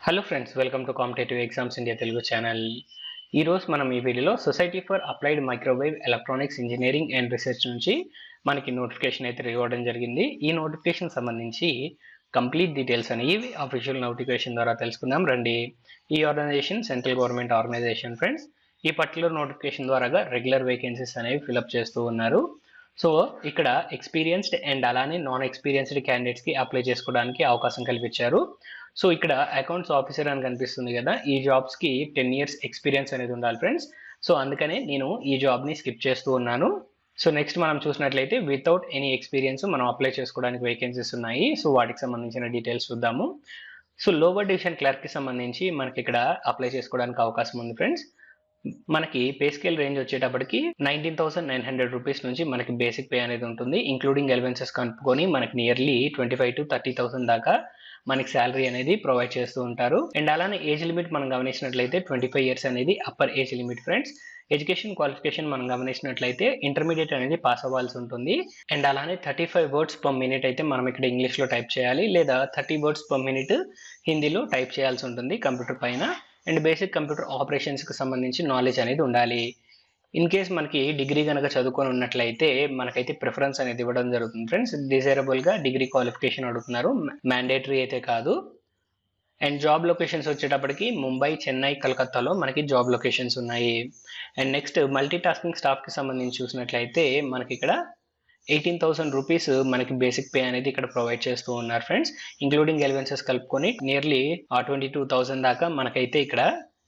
Hello friends, welcome to competitive exams India Telugu channel. ఈరోజు మనం ఈ వీడియోలో society for applied microwave electronics engineering and research నుంచి మనకి నోటిఫికేషన్ అయితే ఇవ్వడం జరిగింది. ఈ నోటిఫికేషన్ సంబంధించి కంప్లీట్ డీటెయిల్స్ అనేవి అఫీషియల్ నోటిఫికేషన్ ద్వారా తెలుసుకుందాం రండి. ఈ organization central government organization friends. ఈ పర్టికులర్ నోటిఫికేషన్ ద్వారా రెగ్యులర్ వేకెన్సీస్ అనేవి ఫిలప్ చేస్తూ ఉన్నారు. సో ఇక్కడ ఎక్స్పీరియన్స్డ్ అండ్ అలానే నాన్ ఎక్స్పీరియన్స్డ్ క్యాండిడేట్స్కి అప్లై చేసుకోవడానికి అవకాశం కల్పించారు. సో ఇక్కడ అకౌంట్స్ ఆఫీసర్ అని కనిపిస్తుంది కదా, ఈ జాబ్స్కి 10 years ఎక్స్పీరియన్స్ అనేది ఉండాలి ఫ్రెండ్స్. సో అందుకనే నేను ఈ జాబ్ని స్కిప్ చేస్తూ ఉన్నాను. సో నెక్స్ట్ మనం చూసినట్లయితే వితౌట్ ఎనీ ఎక్స్పీరియన్స్ మనం అప్లై చేసుకోవడానికి వేకెన్సీస్ ఉన్నాయి. సో వాటికి సంబంధించిన డీటెయిల్స్ చూద్దాము. సో లోవర్ డివిజన్ క్లర్క్కి సంబంధించి మనకి ఇక్కడ అప్లై చేసుకోవడానికి అవకాశం ఉంది ఫ్రెండ్స్. మనకి పే స్కేల్ రేంజ్ వచ్చేటప్పటికి 19,900 రూపీస్ నుంచి మనకి బేసిక్ పే అనేది ఉంటుంది. ఇంక్లూడింగ్ ఎలవెన్సెస్ కనుక్కొని మనకి నియర్లీ 25,000 to 30,000 దాకా మనకి శాలరీ అనేది ప్రొవైడ్ చేస్తూ ఉంటారు. అండ్ అలానే ఏజ్ లిమిట్ మనం గమనించినట్లయితే 25 years అనేది upper age limit friends. Education qualification మనం గమనించినట్లయితే ఇంటర్మీడియట్ అనేది పాస్ అవ్వాల్సి ఉంటుంది. అండ్ అలానే 35 words per minute అయితే మనం ఇక్కడ ఇంగ్లీష్లో టైప్ చేయాలి, లేదా 30 words per minute హిందీలో టైప్ చేయాల్సి ఉంటుంది కంప్యూటర్ పైన. అండ్ బేసిక్ కంప్యూటర్ ఆపరేషన్స్కి సంబంధించి నాలెడ్జ్ అనేది ఉండాలి. ఇన్ కేస్ మనకి డిగ్రీ కనుక చదువుకొని ఉన్నట్లయితే మనకైతే ప్రిఫరెన్స్ అనేది ఇవ్వడం జరుగుతుంది ఫ్రెండ్స్. డిజైరబుల్గా డిగ్రీ క్వాలిఫికేషన్ అడుగుతున్నారు, మ్యాండేటరీ అయితే కాదు. అండ్ జాబ్ లొకేషన్స్ వచ్చేటప్పటికి ముంబై, చెన్నై, కలకత్తాలో మనకి జాబ్ లొకేషన్స్ ఉన్నాయి. అండ్ నెక్స్ట్ మల్టీ టాస్కింగ్ స్టాఫ్కి సంబంధించి చూసినట్లయితే మనకి ఇక్కడ 18,000 రూపీస్ మనకి బేసిక్ పే అనేది ఇక్కడ ప్రొవైడ్ చేస్తూ ఉన్నారు ఫ్రెండ్స్. ఇంక్లూడింగ్ ఎలవెన్సెస్ కలుపుకొని నియర్లీ 22,000 దాకా మనకైతే ఇక్కడ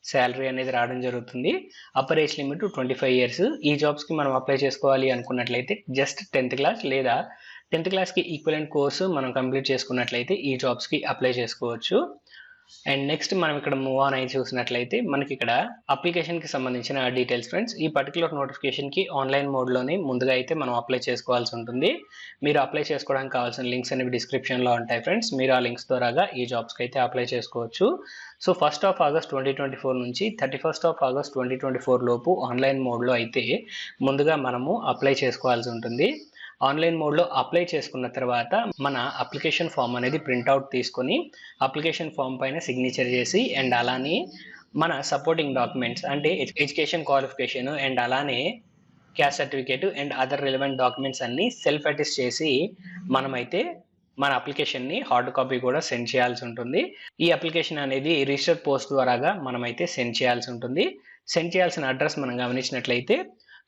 శాలరీ అనేది రావడం జరుగుతుంది. Upper age limit 25 years. ఈ జాబ్స్కి మనం అప్లై చేసుకోవాలి అనుకున్నట్లయితే జస్ట్ 10th class లేదా 10th classకి ఈక్వలెంట్ కోర్సు మనం కంప్లీట్ చేసుకున్నట్లయితే ఈ జాబ్స్కి అప్లై చేసుకోవచ్చు. అండ్ నెక్స్ట్ మనం ఇక్కడ మూవ్ ఆన్ అయ్యి చూసినట్లయితే మనకి ఇక్కడ అప్లికేషన్కి సంబంధించిన డీటెయిల్స్ ఫ్రెండ్స్. ఈ పర్టికులర్ నోటిఫికేషన్కి ఆన్లైన్ మోడ్లోనే ముందుగా అయితే మనం అప్లై చేసుకోవాల్సి ఉంటుంది. మీరు అప్లై చేసుకోవడానికి కావాల్సిన లింక్స్ అనేవి డిస్క్రిప్షన్లో ఉంటాయి ఫ్రెండ్స్. మీరు ఆ లింక్స్ ద్వారా ఈ జాబ్స్కి అయితే అప్లై చేసుకోవచ్చు. సో 1st of August 2024 నుంచి 31st of August 2024 లోపు ఆన్లైన్ మోడ్లో అయితే ముందుగా మనము అప్లై చేసుకోవాల్సి ఉంటుంది. ఆన్లైన్ మోడ్లో అప్లై చేసుకున్న తర్వాత మన అప్లికేషన్ ఫామ్ అనేది ప్రింట్అవుట్ తీసుకొని అప్లికేషన్ ఫామ్ పైన సిగ్నేచర్ చేసి అండ్ అలానే మన సపోర్టింగ్ డాక్యుమెంట్స్ అంటే ఎడ్యుకేషన్ క్వాలిఫికేషన్ అండ్ అలానే caste certificate and other relevant documents అన్ని సెల్ఫ్ అటెస్ట్ చేసి మనమైతే మన అప్లికేషన్ని హార్డ్ కాపీ కూడా సెండ్ చేయాల్సి ఉంటుంది. ఈ అప్లికేషన్ అనేది రిజిస్టర్ పోస్ట్ ద్వారాగా మనమైతే సెండ్ చేయాల్సి ఉంటుంది. సెండ్ చేయాల్సిన అడ్రస్ మనం గమనించినట్లయితే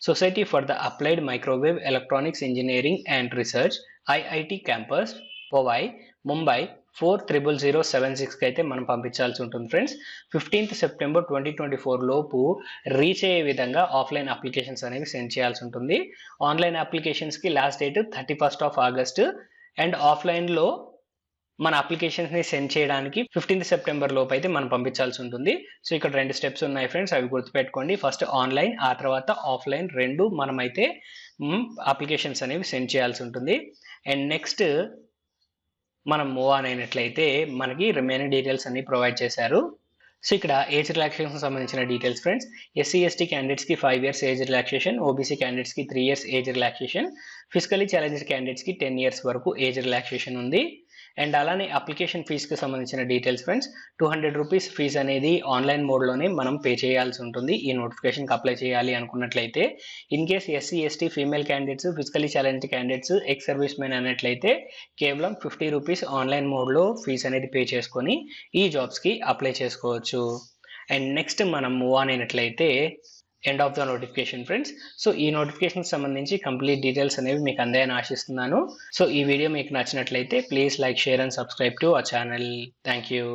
society for the applied microwave electronics engineering and research IIT campus Powai Mumbai 400076కి అయితే మనం పంపించాల్సి ఉంటుంది ఫ్రెండ్స్. 15th September 2024 లోపు రీచ్ అయ్యే విధంగా ఆఫ్లైన్ అప్లికేషన్స్ అనేవి సెండ్ చేయాల్సి ఉంటుంది. ఆన్లైన్ అప్లికేషన్స్కి last date 31st of August and ఆఫ్లైన్లో మన అప్లికేషన్స్ని సెండ్ చేయడానికి 15th September లోపు అయితే మనం పంపించాల్సి ఉంటుంది. సో ఇక్కడ 2 steps ఉన్నాయి ఫ్రెండ్స్, అవి గుర్తుపెట్టుకోండి. ఫస్ట్ ఆన్లైన్, ఆ తర్వాత ఆఫ్లైన్, రెండు మనమైతే అప్లికేషన్స్ అనేవి సెండ్ చేయాల్సి ఉంటుంది. అండ్ నెక్స్ట్ మనం మూవ్ ఆన్ అయినట్లయితే మనకి రిమైనింగ్ డీటెయిల్స్ అన్ని ప్రొవైడ్ చేశారు. సో ఇక్కడ ఏజ్ రిలాక్సేషన్ సంబంధించిన డీటెయిల్స్ ఫ్రెండ్స్. ఎస్సీ ఎస్టీ క్యాండిడేట్స్కి 5 years ఏజ్ రిలాక్సేషన్, ఓబీసీ క్యాండిడేట్స్కి 3 years age relaxation, physically challenged క్యాండిడేట్స్కి 10 years వరకు ఏజ్ రిలాక్సేషన్ ఉంది. అండ్ అలానే అప్లికేషన్ ఫీజుకి సంబంధించిన డీటెయిల్స్ ఫ్రెండ్స్. 200 రూపీస్ ఫీజు అనేది ఆన్లైన్ మోడ్లోనే మనం పే చేయాల్సి ఉంటుంది ఈ నోటిఫికేషన్కి అప్లై చేయాలి అనుకున్నట్లయితే. In case SC ST female candidates, physically challenged candidates, ex service men అన్నట్లయితే కేవలం 50 రూపీస్ ఆన్లైన్ మోడ్లో ఫీజు అనేది పే చేసుకొని ఈ జాబ్స్కి అప్లై చేసుకోవచ్చు. అండ్ నెక్స్ట్ మనం మూవ్ ఆన్ అయినట్లయితే end of the notification friends. So ఈ నోటిఫికేషన్కి సంబంధించి కంప్లీట్ డీటెయిల్స్ అనేవి మీకు అందాయని ఆశిస్తున్నాను. సో ఈ వీడియో మీకు నచ్చినట్లయితే please like, share and subscribe to our channel. Thank you.